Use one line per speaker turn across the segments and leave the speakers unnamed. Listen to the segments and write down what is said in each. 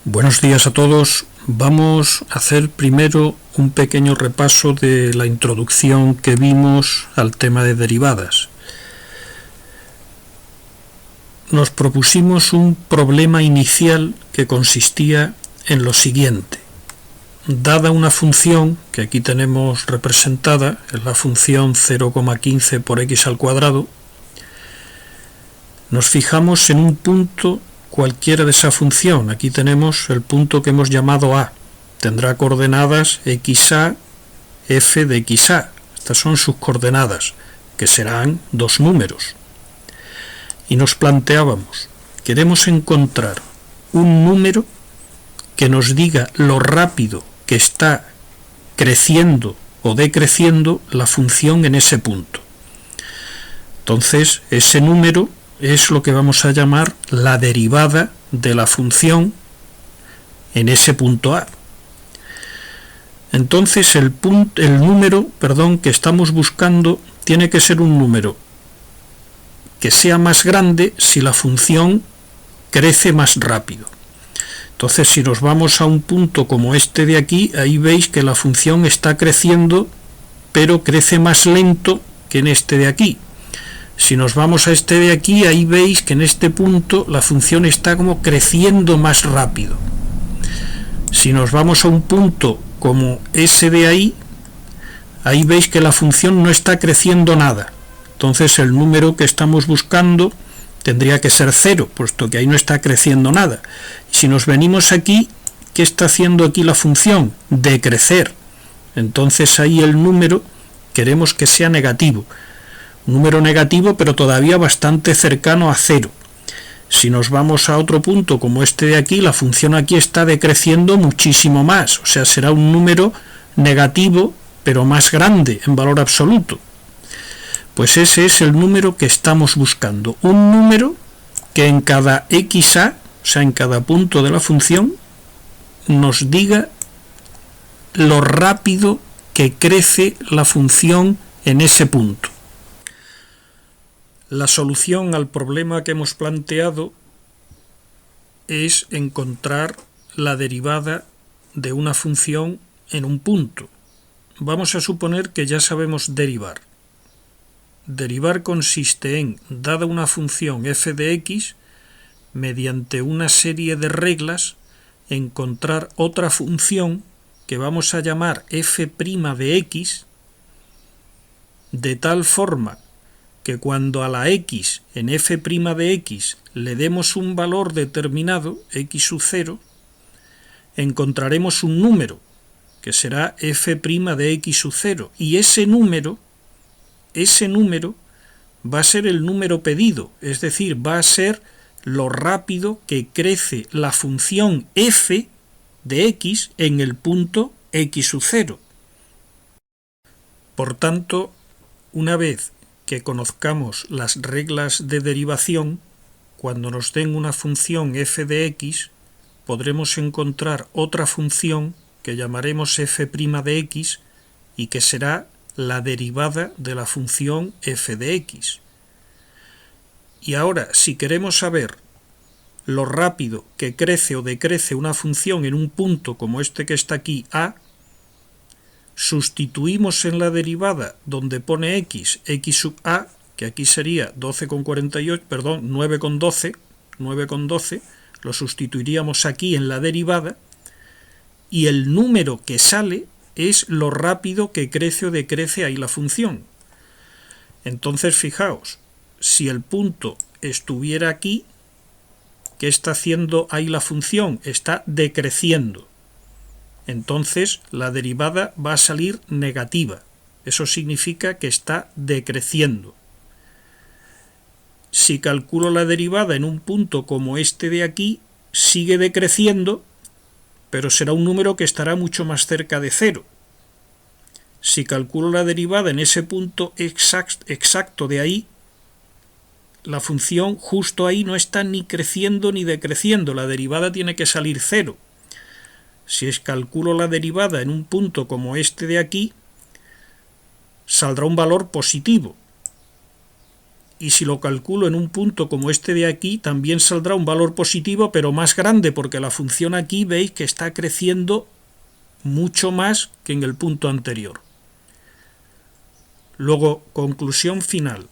Buenos días a todos. Vamos a hacer primero un pequeño repaso de la introducción que vimos al tema de derivadas. Nos propusimos un problema inicial que consistía en lo siguiente. Dada una función, que aquí tenemos representada, es la función 0,15 por x al cuadrado, nos fijamos en un punto cualquiera de esa función. Aquí tenemos el punto que hemos llamado A. Tendrá coordenadas xa, f de xa. Estas son sus coordenadas, que serán dos números. Y nos planteábamos, queremos encontrar un número que nos diga lo rápido que está creciendo o decreciendo la función en ese punto. Entonces, ese número es lo que vamos a llamar la derivada de la función en ese punto A. Entonces el número que estamos buscando tiene que ser un número que sea más grande si la función crece más rápido. Entonces, si nos vamos a un punto como este de aquí, ahí veis que la función está creciendo, pero crece más lento que en este de aquí. Si nos vamos a este de aquí, ahí veis que en este punto la función está como creciendo más rápido. Si nos vamos a un punto como ese de ahí veis que la función no está creciendo nada. Entonces el número que estamos buscando tendría que ser 0, puesto que ahí no está creciendo nada. Si nos venimos aquí, ¿qué está haciendo aquí la función? Decrecer. Entonces ahí el número queremos que sea negativo. Número negativo, pero todavía bastante cercano a 0. Si nos vamos a otro punto como este de aquí, la función aquí está decreciendo muchísimo más, o sea, será un número negativo, pero más grande en valor absoluto. Pues ese es el número que estamos buscando, un número que en cada xa, o sea, en cada punto de la función, nos diga lo rápido que crece la función en ese punto. La solución al problema que hemos planteado es encontrar la derivada de una función en un punto. Vamos a suponer que ya sabemos derivar. Derivar consiste en, dada una función f de x, mediante una serie de reglas, encontrar otra función que vamos a llamar f' de x, de tal forma que cuando a la x en f' de x le demos un valor determinado, x sub 0, encontraremos un número, que será f' de x sub 0, y ese número va a ser el número pedido, es decir, va a ser lo rápido que crece la función f de x en el punto x sub 0. Por tanto, una vez que conozcamos las reglas de derivación, cuando nos den una función f de x, podremos encontrar otra función que llamaremos f' de x y que será la derivada de la función f de x. Y ahora, si queremos saber lo rápido que crece o decrece una función en un punto como este que está aquí, A, sustituimos en la derivada donde pone x sub a, que aquí sería 9,12, lo sustituiríamos aquí en la derivada, y el número que sale es lo rápido que crece o decrece ahí la función. Entonces, fijaos, si el punto estuviera aquí, ¿qué está haciendo ahí la función? Está decreciendo. Entonces la derivada va a salir negativa. Eso significa que está decreciendo. Si calculo la derivada en un punto como este de aquí, sigue decreciendo, pero será un número que estará mucho más cerca de 0. Si calculo la derivada en ese punto exacto de ahí, la función justo ahí no está ni creciendo ni decreciendo, la derivada tiene que salir 0. Si calculo la derivada en un punto como este de aquí, saldrá un valor positivo. y si lo calculo en un punto como este de aquí, también saldrá un valor positivo, pero más grande, porque la función aquí veis que está creciendo mucho más que en el punto anterior. Luego, conclusión final.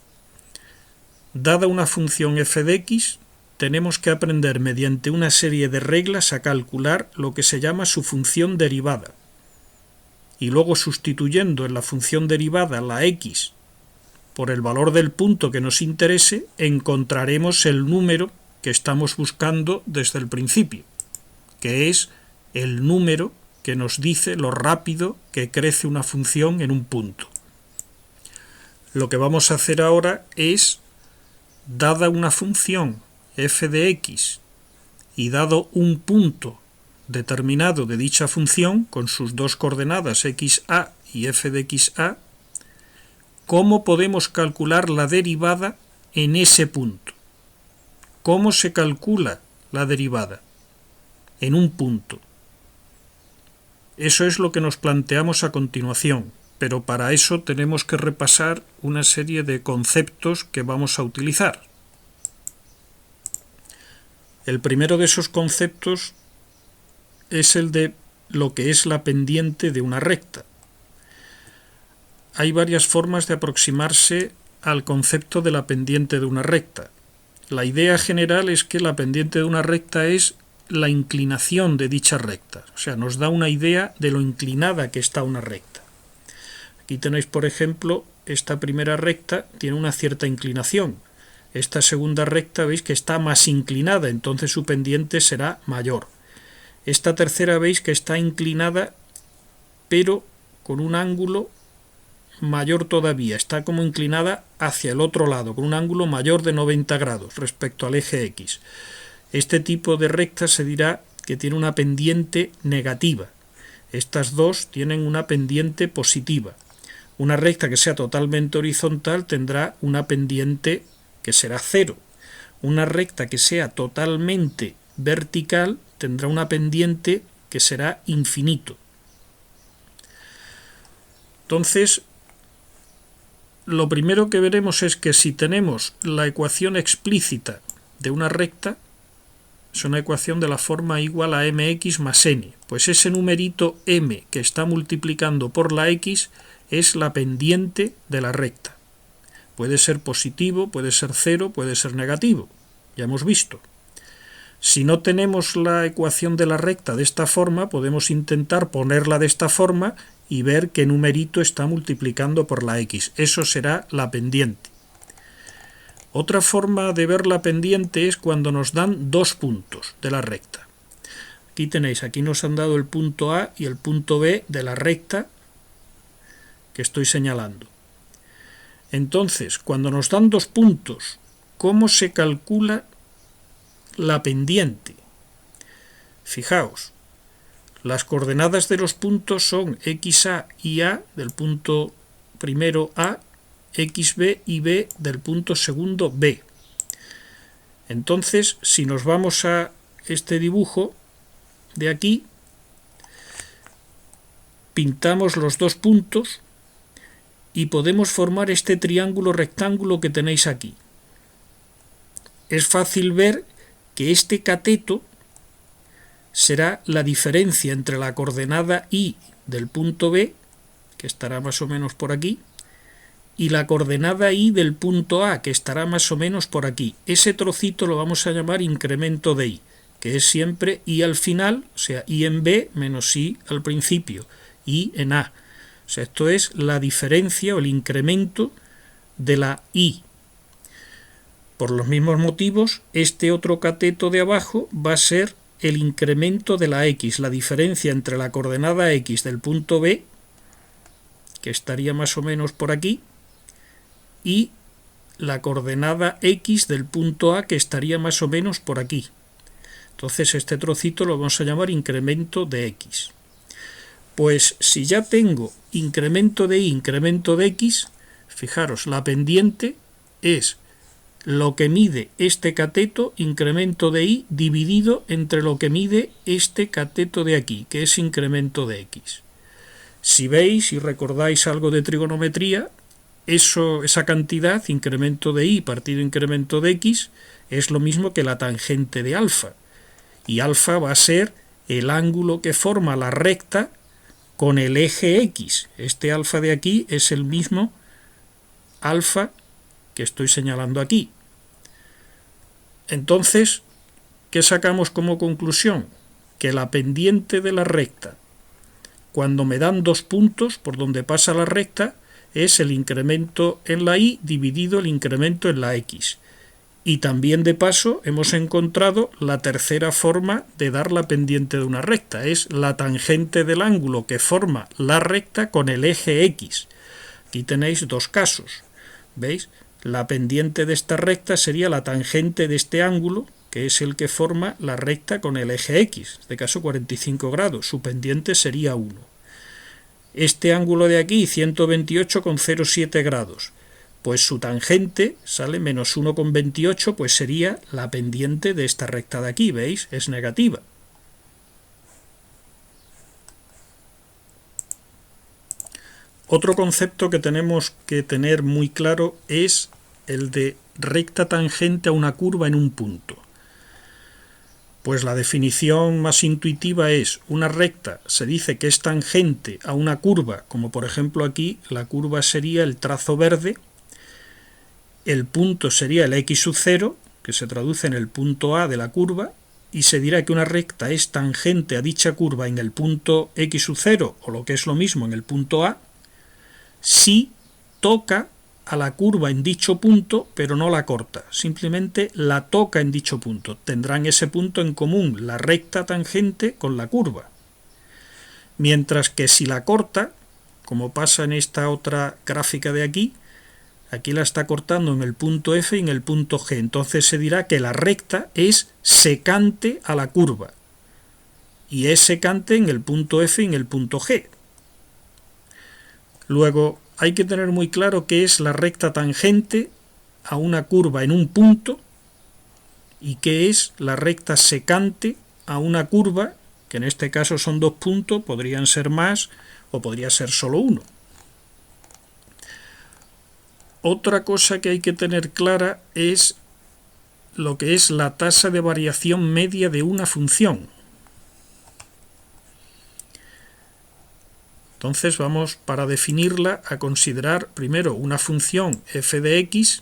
Dada una función f de x, tenemos que aprender mediante una serie de reglas a calcular lo que se llama su función derivada. Y luego, sustituyendo en la función derivada la x por el valor del punto que nos interese, encontraremos el número que estamos buscando desde el principio, que es el número que nos dice lo rápido que crece una función en un punto. Lo que vamos a hacer ahora es, dada una función f de x y dado un punto determinado de dicha función con sus dos coordenadas xa y f de xa, ¿cómo podemos calcular la derivada en ese punto? ¿Cómo se calcula la derivada en un punto? Eso es lo que nos planteamos a continuación, pero para eso tenemos que repasar una serie de conceptos que vamos a utilizar. El primero de esos conceptos es el de lo que es la pendiente de una recta. Hay varias formas de aproximarse al concepto de la pendiente de una recta. La idea general es que la pendiente de una recta es la inclinación de dicha recta, o sea, nos da una idea de lo inclinada que está una recta. Aquí tenéis, por ejemplo, esta primera recta tiene una cierta inclinación. Esta segunda recta veis que está más inclinada, entonces su pendiente será mayor. Esta tercera veis que está inclinada, pero con un ángulo mayor todavía, está como inclinada hacia el otro lado, con un ángulo mayor de 90 grados respecto al eje X. Este tipo de recta se dirá que tiene una pendiente negativa. Estas dos tienen una pendiente positiva. Una recta que sea totalmente horizontal tendrá una pendiente que será cero. Una recta que sea totalmente vertical tendrá una pendiente que será infinito. Entonces, lo primero que veremos es que si tenemos la ecuación explícita de una recta, es una ecuación de la forma igual a mx más n, pues ese numerito m que está multiplicando por la x es la pendiente de la recta. Puede ser positivo, puede ser cero, puede ser negativo, ya hemos visto. Si no tenemos la ecuación de la recta de esta forma, podemos intentar ponerla de esta forma y ver qué numerito está multiplicando por la x. Eso será la pendiente. Otra forma de ver la pendiente es cuando nos dan dos puntos de la recta. Aquí tenéis, aquí nos han dado el punto A y el punto B de la recta que estoy señalando. Entonces, cuando nos dan dos puntos, ¿cómo se calcula la pendiente? Fijaos, las coordenadas de los puntos son xa y a del punto primero A, xb y b del punto segundo B. Entonces, si nos vamos a este dibujo de aquí, pintamos los dos puntos y podemos formar este triángulo rectángulo que tenéis aquí. Es fácil ver que este cateto será la diferencia entre la coordenada y del punto B, que estará más o menos por aquí, y la coordenada y del punto A, que estará más o menos por aquí. Ese trocito lo vamos a llamar incremento de y, que es siempre y al final, o sea, y en B menos y al principio, y en A. O sea, esto es la diferencia o el incremento de la y. Por los mismos motivos, este otro cateto de abajo va a ser el incremento de la x, la diferencia entre la coordenada x del punto B, que estaría más o menos por aquí, y la coordenada x del punto A, que estaría más o menos por aquí. Entonces este trocito lo vamos a llamar incremento de x. Pues si ya tengo incremento de y, incremento de x, fijaros, la pendiente es lo que mide este cateto, incremento de y, dividido entre lo que mide este cateto de aquí, que es incremento de x. Si veis y recordáis algo de trigonometría, esa cantidad, incremento de y partido incremento de x, es lo mismo que la tangente de alfa. Y alfa va a ser el ángulo que forma la recta con el eje x. Este alfa de aquí es el mismo alfa que estoy señalando aquí. Entonces, ¿qué sacamos como conclusión? Que la pendiente de la recta, cuando me dan dos puntos por donde pasa la recta, es el incremento en la y dividido el incremento en la x. Y también de paso hemos encontrado la tercera forma de dar la pendiente de una recta, es la tangente del ángulo que forma la recta con el eje x. Aquí tenéis dos casos, ¿veis? La pendiente de esta recta sería la tangente de este ángulo, que es el que forma la recta con el eje x, en este caso 45 grados, su pendiente sería 1. Este ángulo de aquí, 128,07 grados, pues su tangente sale menos 1,28, pues sería la pendiente de esta recta de aquí, ¿veis? Es negativa. Otro concepto que tenemos que tener muy claro es el de recta tangente a una curva en un punto. Pues la definición más intuitiva es una recta, se dice que es tangente a una curva, como por ejemplo aquí la curva sería el trazo verde, el punto sería el x sub 0, que se traduce en el punto A de la curva, y se dirá que una recta es tangente a dicha curva en el punto x sub 0, o lo que es lo mismo en el punto A, si toca a la curva en dicho punto, pero no la corta, simplemente la toca en dicho punto. Tendrán ese punto en común, la recta tangente con la curva. Mientras que si la corta, como pasa en esta otra gráfica de aquí, aquí la está cortando en el punto F y en el punto G, entonces se dirá que la recta es secante a la curva, y es secante en el punto F y en el punto G. Luego, hay que tener muy claro qué es la recta tangente a una curva en un punto y qué es la recta secante a una curva, que en este caso son dos puntos, podrían ser más o podría ser solo uno. Otra cosa que hay que tener clara es lo que es la tasa de variación media de una función. Entonces vamos, para definirla, a considerar primero una función f de x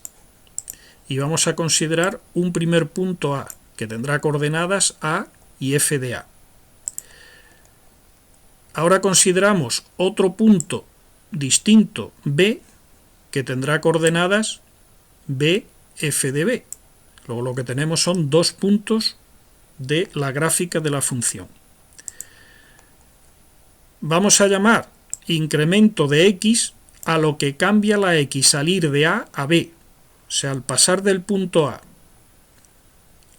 y vamos a considerar un primer punto A, que tendrá coordenadas A y f de A. Ahora consideramos otro punto distinto B, que tendrá coordenadas B, f de B. Luego lo que tenemos son dos puntos de la gráfica de la función. Vamos a llamar incremento de x a lo que cambia la x al ir de A a B. O sea, al pasar del punto A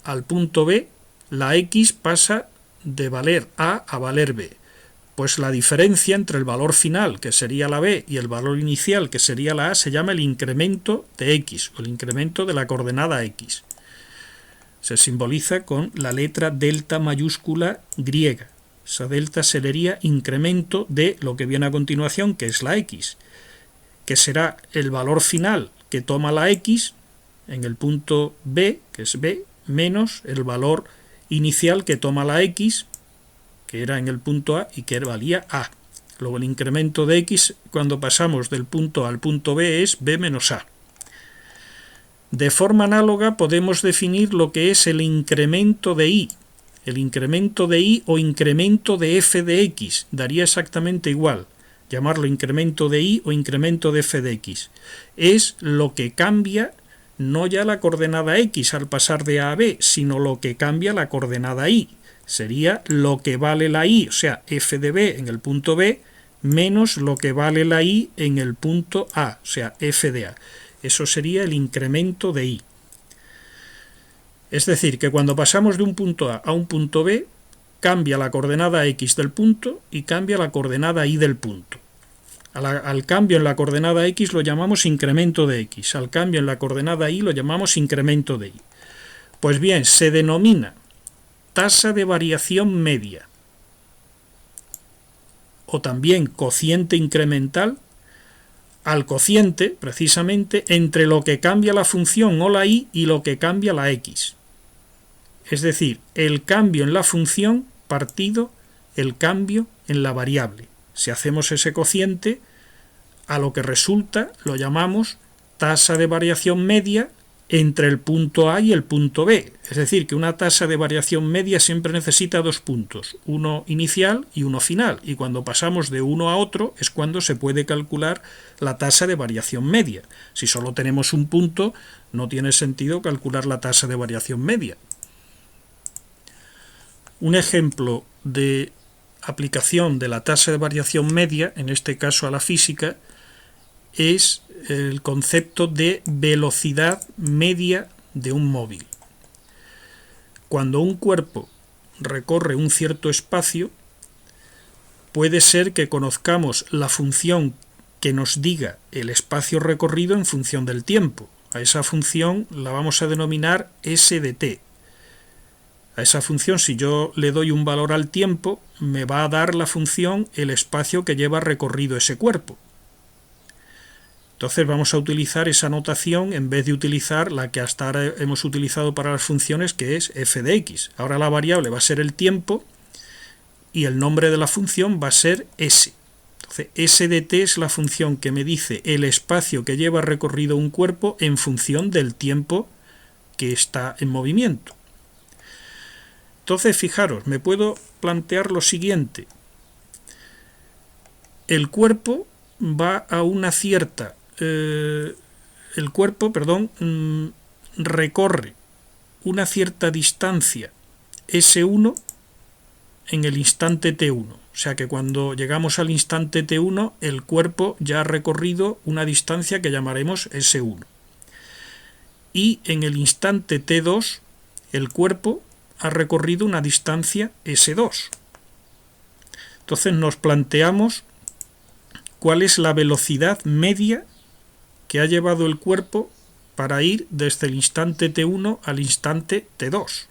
al punto B, la x pasa de valer A a valer B. Pues la diferencia entre el valor final, que sería la B, y el valor inicial, que sería la A, se llama el incremento de x, o el incremento de la coordenada x. Se simboliza con la letra delta mayúscula griega. Esa delta sería incremento de lo que viene a continuación, que es la x, que será el valor final que toma la x en el punto B, que es B, menos el valor inicial que toma la x, que era en el punto A y que valía A. Luego el incremento de x cuando pasamos del punto A al punto B es B menos A. De forma análoga podemos definir lo que es el incremento de y. El incremento de y o incremento de f de x daría exactamente igual, llamarlo incremento de y o incremento de f de x. Es lo que cambia no ya la coordenada x al pasar de A a B, sino lo que cambia la coordenada y. Sería lo que vale la y, o sea, f de b en el punto B, menos lo que vale la y en el punto A, o sea, f de A. Eso sería el incremento de y. Es decir, que cuando pasamos de un punto A un punto B, cambia la coordenada x del punto y cambia la coordenada y del punto. Al cambio en la coordenada x lo llamamos incremento de x, al cambio en la coordenada y lo llamamos incremento de y. Pues bien, se denomina tasa de variación media o también cociente incremental al cociente, precisamente, entre lo que cambia la función o la y lo que cambia la x. Es decir, el cambio en la función partido el cambio en la variable. Si hacemos ese cociente, a lo que resulta lo llamamos tasa de variación media entre el punto A y el punto B. Es decir, que una tasa de variación media siempre necesita dos puntos, uno inicial y uno final, y cuando pasamos de uno a otro es cuando se puede calcular la tasa de variación media. Si solo tenemos un punto, no tiene sentido calcular la tasa de variación media. Un ejemplo de aplicación de la tasa de variación media, en este caso a la física, es el concepto de velocidad media de un móvil. Cuando un cuerpo recorre un cierto espacio, puede ser que conozcamos la función que nos diga el espacio recorrido en función del tiempo. A esa función la vamos a denominar s de t. A esa función, si yo le doy un valor al tiempo, me va a dar la función el espacio que lleva recorrido ese cuerpo. Entonces vamos a utilizar esa notación en vez de utilizar la que hasta ahora hemos utilizado para las funciones, que es f de x. Ahora la variable va a ser el tiempo y el nombre de la función va a ser s. Entonces s de t es la función que me dice el espacio que lleva recorrido un cuerpo en función del tiempo que está en movimiento. Entonces, fijaros, me puedo plantear lo siguiente. El cuerpo va a una cierta... recorre una cierta distancia S1 en el instante T1. O sea que cuando llegamos al instante T1, el cuerpo ya ha recorrido una distancia que llamaremos S1. Y en el instante T2, el cuerpo ha recorrido una distancia S2. Entonces nos planteamos cuál es la velocidad media que ha llevado el cuerpo para ir desde el instante T1 al instante T2.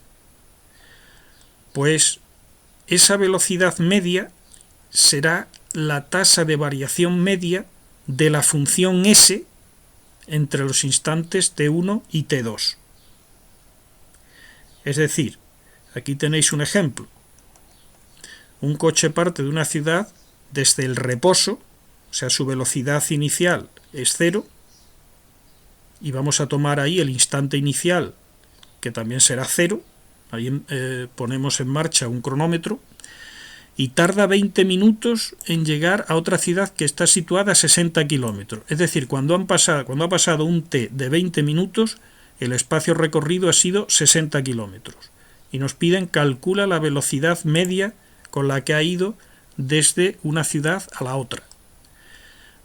Pues esa velocidad media será la tasa de variación media de la función s entre los instantes T1 y T2. Es decir, aquí tenéis un ejemplo. Un coche parte de una ciudad desde el reposo, o sea, su velocidad inicial es 0, y vamos a tomar ahí el instante inicial, que también será 0, ahí ponemos en marcha un cronómetro, y tarda 20 minutos en llegar a otra ciudad que está situada a 60 kilómetros. Es decir, cuando ha pasado un t de 20 minutos, el espacio recorrido ha sido 60 kilómetros. Y nos piden calcula la velocidad media con la que ha ido desde una ciudad a la otra.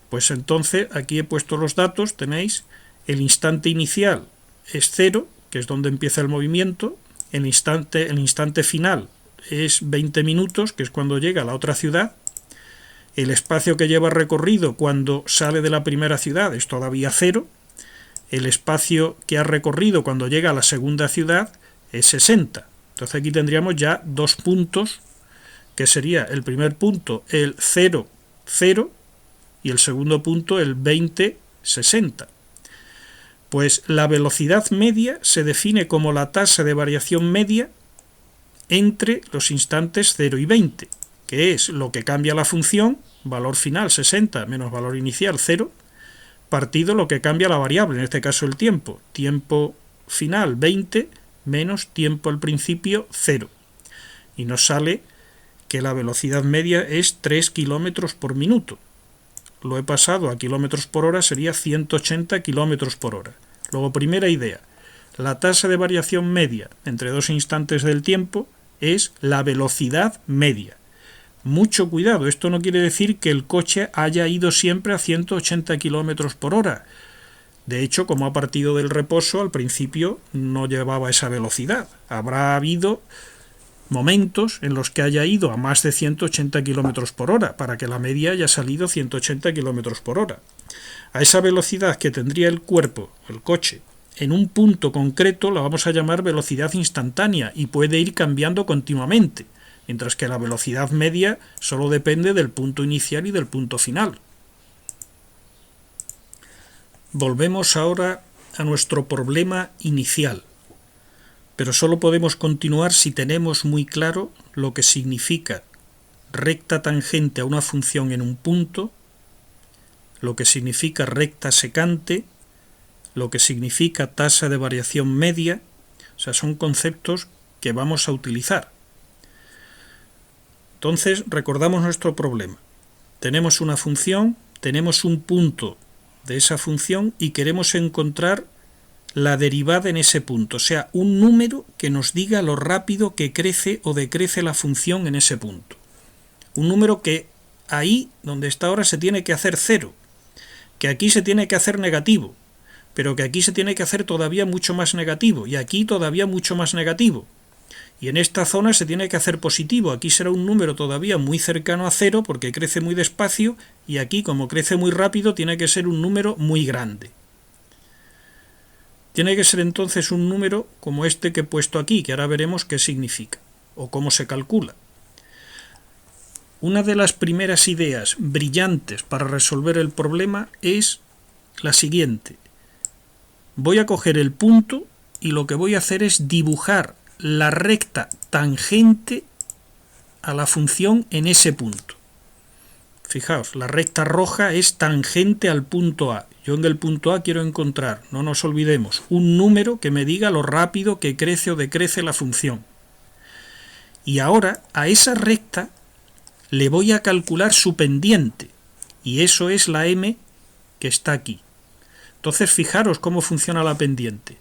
Pues entonces, aquí he puesto los datos, tenéis el instante inicial es 0, que es donde empieza el movimiento, el instante final es 20 minutos, que es cuando llega a la otra ciudad, el espacio que lleva recorrido cuando sale de la primera ciudad es todavía 0, el espacio que ha recorrido cuando llega a la segunda ciudad es 60. Entonces aquí tendríamos ya dos puntos, que sería el primer punto el 0, 0, y el segundo punto el 20, 60. Pues la velocidad media se define como la tasa de variación media entre los instantes 0 y 20, que es lo que cambia la función, valor final 60 menos valor inicial 0, partido lo que cambia la variable, en este caso el tiempo, tiempo final 20 menos tiempo al principio 0. Y nos sale que la velocidad media es 3 kilómetros por minuto. Lo he pasado a kilómetros por hora, sería 180 kilómetros por hora. Luego, primera idea, la tasa de variación media entre dos instantes del tiempo es la velocidad media. Mucho cuidado, esto no quiere decir que el coche haya ido siempre a 180 kilómetros por hora. De hecho, como ha partido del reposo, al principio no llevaba esa velocidad. Habrá habido momentos en los que haya ido a más de 180 kilómetros por hora, para que la media haya salido 180 kilómetros por hora. A esa velocidad que tendría el cuerpo, el coche, en un punto concreto la vamos a llamar velocidad instantánea y puede ir cambiando continuamente, mientras que la velocidad media solo depende del punto inicial y del punto final. Volvemos ahora a nuestro problema inicial, pero solo podemos continuar si tenemos muy claro lo que significa recta tangente a una función en un punto, lo que significa recta secante, lo que significa tasa de variación media. O sea, son conceptos que vamos a utilizar. Entonces, recordamos nuestro problema. Tenemos una función, tenemos un punto de esa función y queremos encontrar la derivada en ese punto, o sea, un número que nos diga lo rápido que crece o decrece la función en ese punto. Un número que ahí, donde está ahora, se tiene que hacer cero, que aquí se tiene que hacer negativo, pero que aquí se tiene que hacer todavía mucho más negativo, y aquí todavía mucho más negativo. Y en esta zona se tiene que hacer positivo, aquí será un número todavía muy cercano a cero porque crece muy despacio, y aquí, como crece muy rápido, tiene que ser un número muy grande. Tiene que ser entonces un número como este que he puesto aquí, que ahora veremos qué significa, o cómo se calcula. Una de las primeras ideas brillantes para resolver el problema es la siguiente. Voy a coger el punto y lo que voy a hacer es dibujar la recta tangente a la función en ese punto. Fijaos, la recta roja es tangente al punto A. Yo en el punto A quiero encontrar, no nos olvidemos, un número que me diga lo rápido que crece o decrece la función. Y ahora a esa recta le voy a calcular su pendiente, y eso es la m que está aquí. Entonces fijaros cómo funciona la pendiente.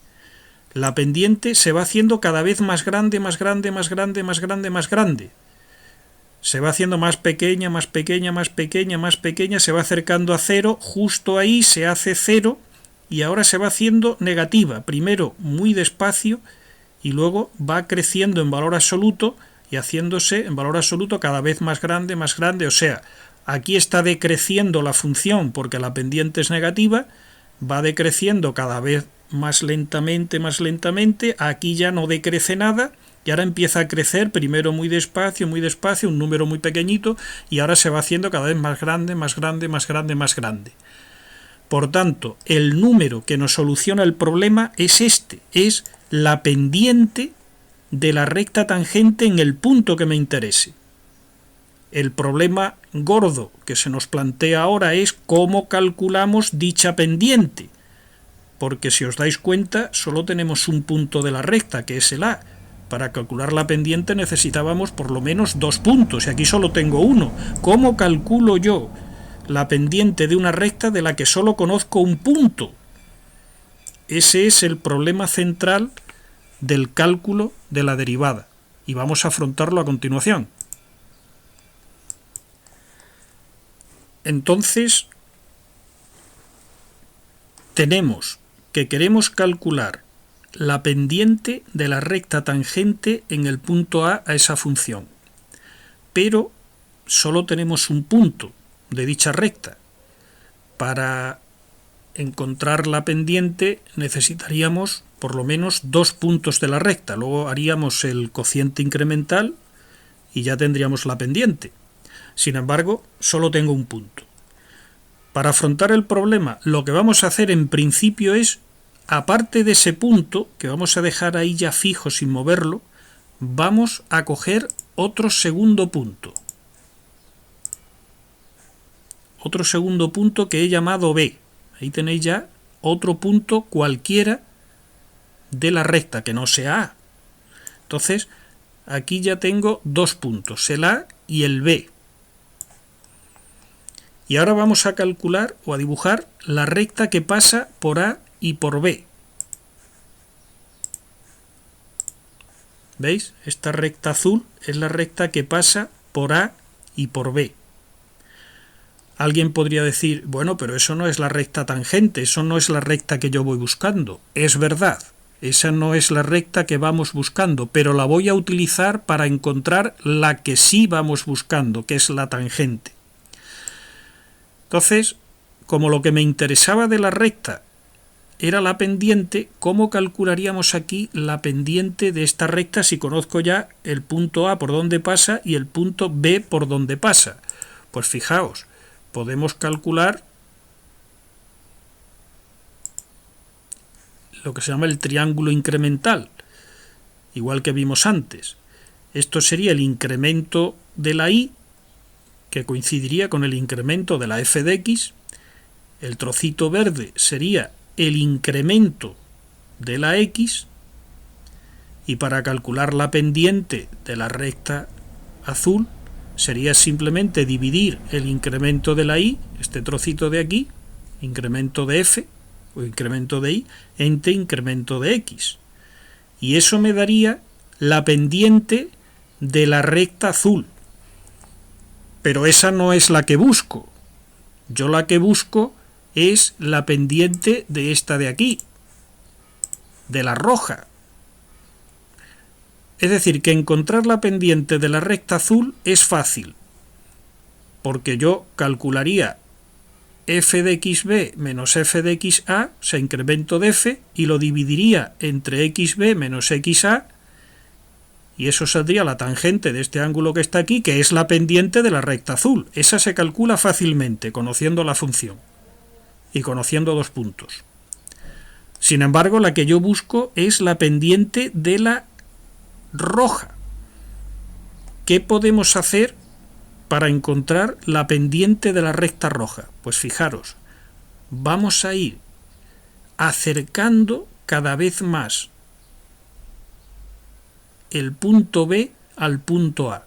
La pendiente se va haciendo cada vez más grande, más grande, más grande, más grande, más grande. Se va haciendo más pequeña, más pequeña, más pequeña, más pequeña, se va acercando a cero, justo ahí se hace cero y ahora se va haciendo negativa, primero muy despacio y luego va creciendo en valor absoluto y haciéndose en valor absoluto cada vez más grande, o sea, aquí está decreciendo la función porque la pendiente es negativa, va decreciendo cada vez más lentamente, aquí ya no decrece nada, y ahora empieza a crecer, primero muy despacio, un número muy pequeñito, y ahora se va haciendo cada vez más grande, más grande, más grande, más grande. Por tanto, el número que nos soluciona el problema es este, es la pendiente de la recta tangente en el punto que me interese. El problema gordo que se nos plantea ahora es cómo calculamos dicha pendiente, porque si os dais cuenta, solo tenemos un punto de la recta, que es el A. Para calcular la pendiente necesitábamos por lo menos 2 puntos, y aquí solo tengo uno. ¿Cómo calculo yo la pendiente de una recta de la que solo conozco un punto? Ese es el problema central del cálculo de la derivada, y vamos a afrontarlo a continuación. Entonces, tenemos que queremos calcular la pendiente de la recta tangente en el punto A esa función, pero solo tenemos un punto de dicha recta. Para encontrar la pendiente necesitaríamos por lo menos 2 puntos de la recta, luego haríamos el cociente incremental y ya tendríamos la pendiente. Sin embargo, solo tengo un punto. Para afrontar el problema, lo que vamos a hacer en principio es, aparte de ese punto, que vamos a dejar ahí ya fijo sin moverlo, vamos a coger otro segundo punto. Otro segundo punto que he llamado B. Ahí tenéis ya otro punto cualquiera de la recta, que no sea A. Entonces, aquí ya tengo 2 puntos, el A y el B. Y ahora vamos a calcular o a dibujar la recta que pasa por A y por B. ¿Veis? Esta recta azul es la recta que pasa por A y por B. Alguien podría decir, bueno, pero eso no es la recta tangente, eso no es la recta que yo voy buscando. Es verdad, esa no es la recta que vamos buscando, pero la voy a utilizar para encontrar la que sí vamos buscando, que es la tangente. Entonces, como lo que me interesaba de la recta era la pendiente, ¿cómo calcularíamos aquí la pendiente de esta recta si conozco ya el punto A por donde pasa y el punto B por donde pasa? Pues fijaos, podemos calcular lo que se llama el triángulo incremental, igual que vimos antes. Esto sería el incremento de la y, que coincidiría con el incremento de la f de x. El trocito verde sería el incremento de la x, y para calcular la pendiente de la recta azul sería simplemente dividir el incremento de la y, este trocito de aquí, incremento de f o incremento de y, entre incremento de x. Y eso me daría la pendiente de la recta azul. Pero esa no es la que busco. Yo la que busco es la pendiente de esta de aquí, de la roja. Es decir, que encontrar la pendiente de la recta azul es fácil, porque yo calcularía f de xb menos f de xa, o sea, incremento de f, y lo dividiría entre xb menos xa, y eso saldría la tangente de este ángulo que está aquí, que es la pendiente de la recta azul. Esa se calcula fácilmente, conociendo la función y conociendo dos puntos. Sin embargo, la que yo busco es la pendiente de la roja. ¿Qué podemos hacer para encontrar la pendiente de la recta roja? Pues fijaros, vamos a ir acercando cada vez más el punto B al punto A.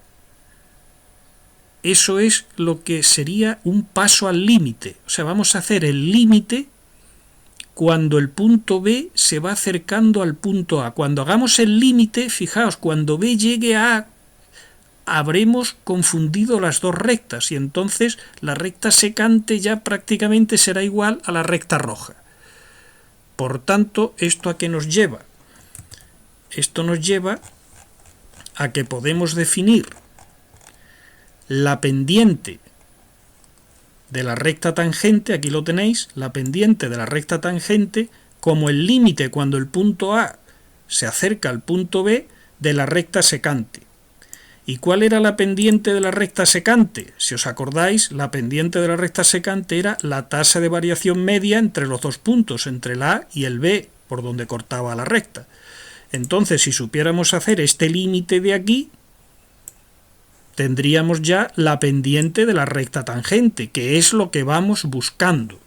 Eso es lo que sería un paso al límite. O sea, vamos a hacer el límite cuando el punto B se va acercando al punto A. Cuando hagamos el límite, fijaos, cuando B llegue a A, habremos confundido las dos rectas y entonces la recta secante ya prácticamente será igual a la recta roja. Por tanto, ¿esto a qué nos lleva? Esto nos lleva a que podemos definir la pendiente de la recta tangente, aquí lo tenéis, la pendiente de la recta tangente como el límite cuando el punto A se acerca al punto B de la recta secante. ¿Y cuál era la pendiente de la recta secante? Si os acordáis, la pendiente de la recta secante era la tasa de variación media entre los dos puntos, entre el A y el B, por donde cortaba la recta. Entonces, si supiéramos hacer este límite de aquí, tendríamos ya la pendiente de la recta tangente, que es lo que vamos buscando.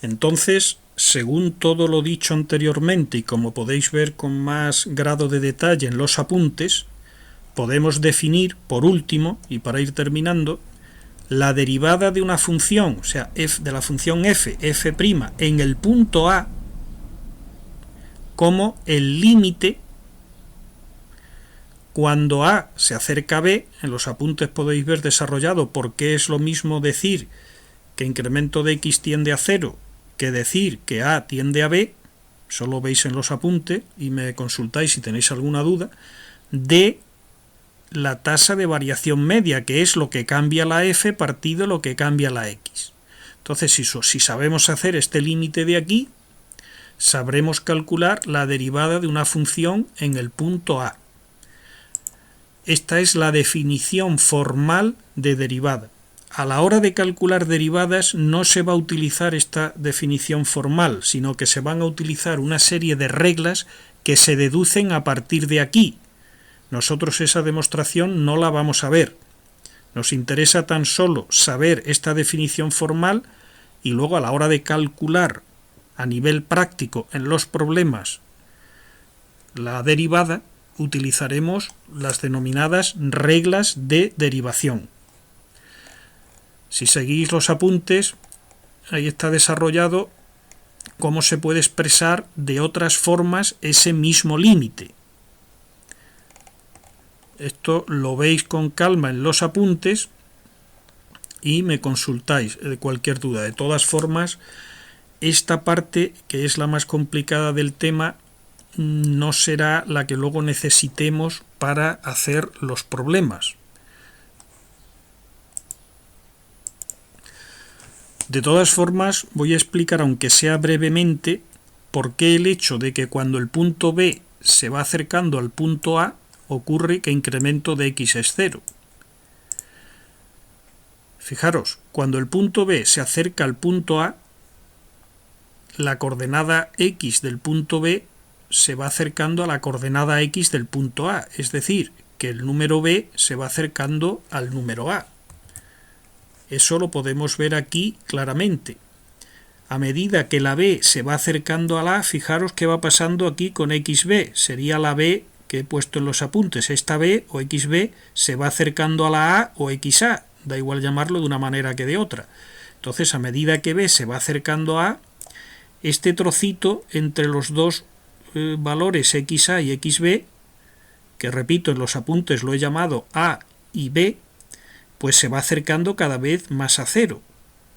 Entonces, según todo lo dicho anteriormente y como podéis ver con más grado de detalle en los apuntes, podemos definir, por último, y para ir terminando, la derivada de una función, o sea, de la función f' en el punto A, como el límite cuando A se acerca a B. En los apuntes podéis ver desarrollado por qué es lo mismo decir que incremento de x tiende a 0 que decir que A tiende a B. Solo veis en los apuntes y me consultáis si tenéis alguna duda, de la tasa de variación media, que es lo que cambia la f partido lo que cambia la x. Entonces, si sabemos hacer este límite de aquí, sabremos calcular la derivada de una función en el punto A. Esta es la definición formal de derivada. A la hora de calcular derivadas no se va a utilizar esta definición formal, sino que se van a utilizar una serie de reglas que se deducen a partir de aquí. Nosotros esa demostración no la vamos a ver. Nos interesa tan solo saber esta definición formal y luego a la hora de calcular a nivel práctico en los problemas la derivada, utilizaremos las denominadas reglas de derivación. Si seguís los apuntes, ahí está desarrollado cómo se puede expresar de otras formas ese mismo límite. Esto lo veis con calma en los apuntes y me consultáis de cualquier duda. De todas formas, esta parte, que es la más complicada del tema, no será la que luego necesitemos para hacer los problemas. De todas formas, voy a explicar, aunque sea brevemente, por qué el hecho de que cuando el punto B se va acercando al punto A, ocurre que incremento de x es 0. Fijaros, cuando el punto B se acerca al punto A, la coordenada x del punto B se va acercando a la coordenada x del punto A, es decir, que el número B se va acercando al número A. Eso lo podemos ver aquí claramente. A medida que la B se va acercando a la A, fijaros qué va pasando aquí con XB. Sería la B que he puesto en los apuntes. Esta B o XB se va acercando a la A o XA. Da igual llamarlo de una manera que de otra. Entonces, a medida que B se va acercando a A, este trocito entre los dos valores XA y XB, que repito en los apuntes lo he llamado A y B, pues se va acercando cada vez más a cero.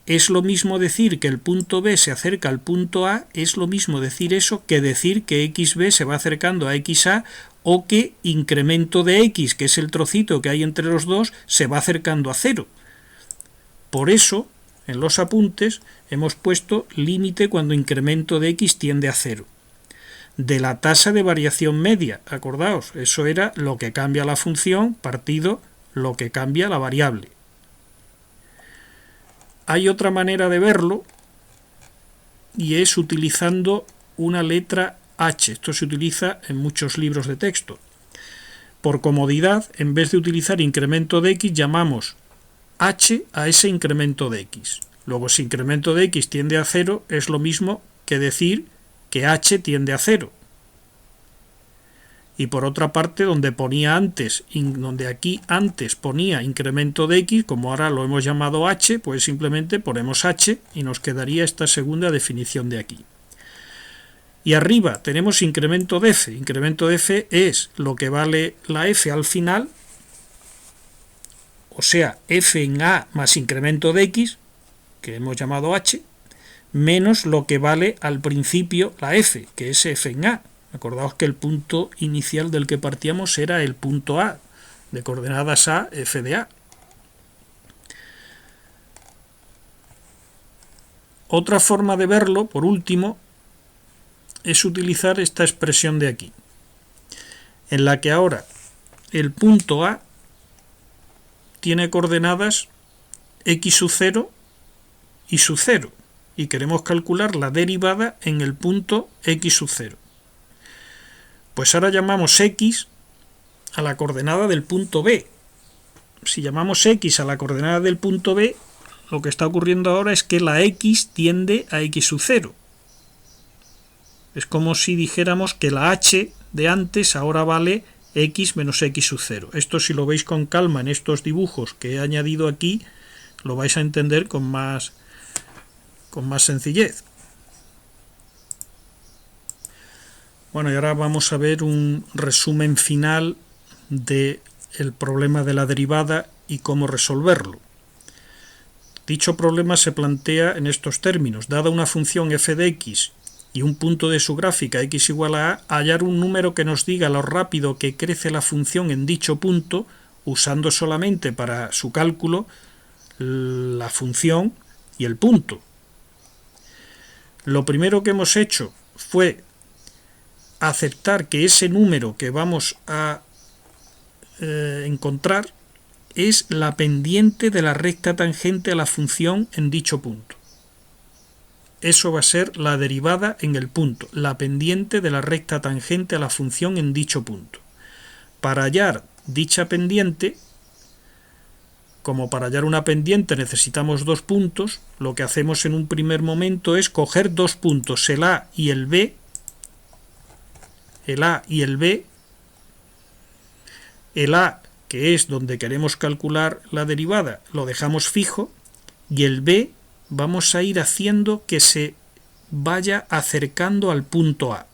Es lo mismo decir que el punto B se acerca al punto A, es lo mismo decir eso que decir que XB se va acercando a XA o que incremento de X, que es el trocito que hay entre los dos, se va acercando a cero. Por eso, en los apuntes hemos puesto límite cuando incremento de X tiende a cero. De la tasa de variación media, acordaos, eso era lo que cambia la función partido lo que cambia la variable. Hay otra manera de verlo y es utilizando una letra H. Esto se utiliza en muchos libros de texto. Por comodidad, en vez de utilizar incremento de X, llamamos H a ese incremento de X. Luego, si incremento de X tiende a 0, es lo mismo que decir que H tiende a 0. Y por otra parte, donde aquí antes ponía incremento de X, como ahora lo hemos llamado H, pues simplemente ponemos H y nos quedaría esta segunda definición de aquí. Y arriba tenemos incremento de F. Incremento de F es lo que vale la F al final, o sea, F en A más incremento de X, que hemos llamado H, menos lo que vale al principio la F, que es F en A. Acordaos que el punto inicial del que partíamos era el punto A, de coordenadas A, F de A. Otra forma de verlo, por último, es utilizar esta expresión de aquí, en la que ahora el punto A tiene coordenadas X sub 0 y sub 0, y queremos calcular la derivada en el punto X sub 0. Pues ahora llamamos X a la coordenada del punto B. Si llamamos X a la coordenada del punto B, lo que está ocurriendo ahora es que la X tiende a X sub 0. Es como si dijéramos que la H de antes ahora vale X menos X sub 0. Esto, si lo veis con calma en estos dibujos que he añadido aquí, lo vais a entender con más sencillez. Bueno, y ahora vamos a ver un resumen final del problema de la derivada y cómo resolverlo. Dicho problema se plantea en estos términos. Dada una función f de x y un punto de su gráfica x igual a a, hallar un número que nos diga lo rápido que crece la función en dicho punto, usando solamente para su cálculo la función y el punto. Lo primero que hemos hecho fue aceptar que ese número que vamos a encontrar es la pendiente de la recta tangente a la función en dicho punto. Eso va a ser la derivada en el punto, la pendiente de la recta tangente a la función en dicho punto. Para hallar dicha pendiente, como para hallar una pendiente necesitamos dos puntos, lo que hacemos en un primer momento es coger dos puntos, el A y el B, el A, que es donde queremos calcular la derivada, lo dejamos fijo, y el B vamos a ir haciendo que se vaya acercando al punto A.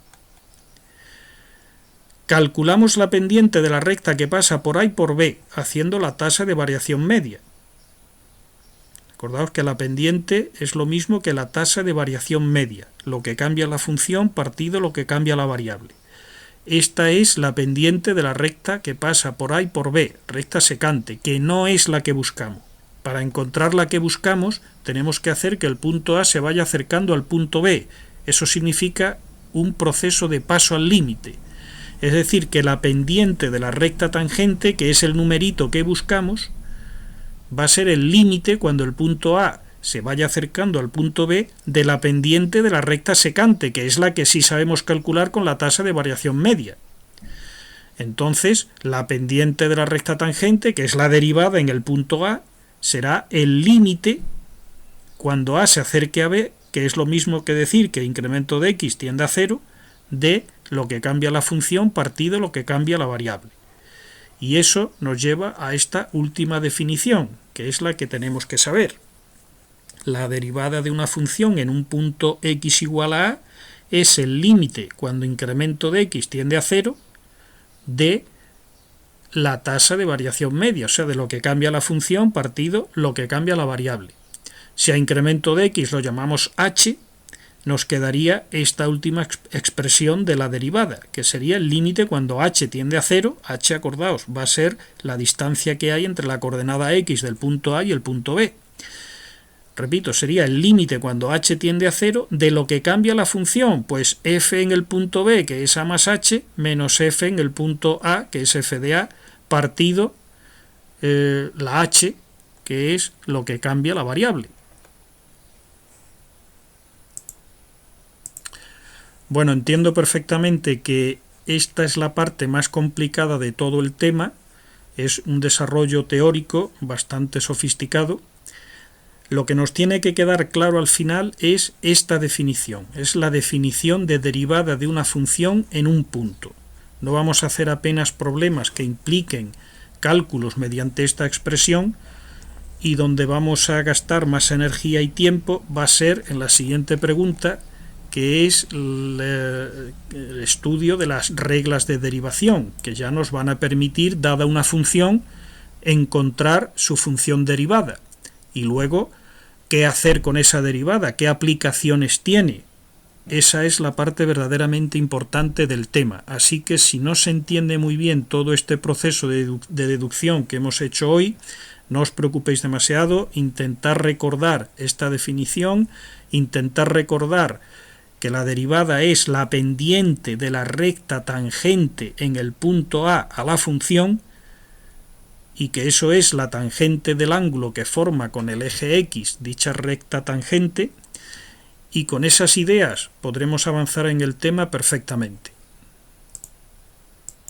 Calculamos la pendiente de la recta que pasa por A y por B, haciendo la tasa de variación media. Acordaos que la pendiente es lo mismo que la tasa de variación media, lo que cambia la función partido lo que cambia la variable. Esta es la pendiente de la recta que pasa por A y por B, recta secante, que no es la que buscamos. Para encontrar la que buscamos, tenemos que hacer que el punto A se vaya acercando al punto B. Eso significa un proceso de paso al límite. Es decir, que la pendiente de la recta tangente, que es el numerito que buscamos, va a ser el límite cuando el punto A se vaya acercando al punto B de la pendiente de la recta secante, que es la que sí sabemos calcular con la tasa de variación media. Entonces, la pendiente de la recta tangente, que es la derivada en el punto A, será el límite cuando A se acerque a B, que es lo mismo que decir que incremento de x tiende a 0, de lo que cambia la función partido lo que cambia la variable. Y eso nos lleva a esta última definición, que es la que tenemos que saber. La derivada de una función en un punto x igual a A es el límite cuando incremento de x tiende a 0 de la tasa de variación media, o sea, de lo que cambia la función partido lo que cambia la variable. Si a incremento de x lo llamamos h, nos quedaría esta última expresión de la derivada, que sería el límite cuando h tiende a 0, h, acordaos, va a ser la distancia que hay entre la coordenada x del punto A y el punto B. Repito, sería el límite cuando h tiende a 0 de lo que cambia la función, pues f en el punto B, que es a más h, menos f en el punto A, que es f de A, partido la h, que es lo que cambia la variable. Bueno, entiendo perfectamente que esta es la parte más complicada de todo el tema, es un desarrollo teórico bastante sofisticado. Lo que nos tiene que quedar claro al final es esta definición, es la definición de derivada de una función en un punto. No vamos a hacer apenas problemas que impliquen cálculos mediante esta expresión, y donde vamos a gastar más energía y tiempo va a ser en la siguiente pregunta, que es el estudio de las reglas de derivación, que ya nos van a permitir, dada una función, encontrar su función derivada. Y luego, ¿qué hacer con esa derivada? ¿Qué aplicaciones tiene? Esa es la parte verdaderamente importante del tema. Así que si no se entiende muy bien todo este proceso de deducción que hemos hecho hoy, no os preocupéis demasiado, intentar recordar esta definición, intentar recordar que la derivada es la pendiente de la recta tangente en el punto A a la función, y que eso es la tangente del ángulo que forma con el eje X dicha recta tangente, y con esas ideas podremos avanzar en el tema perfectamente.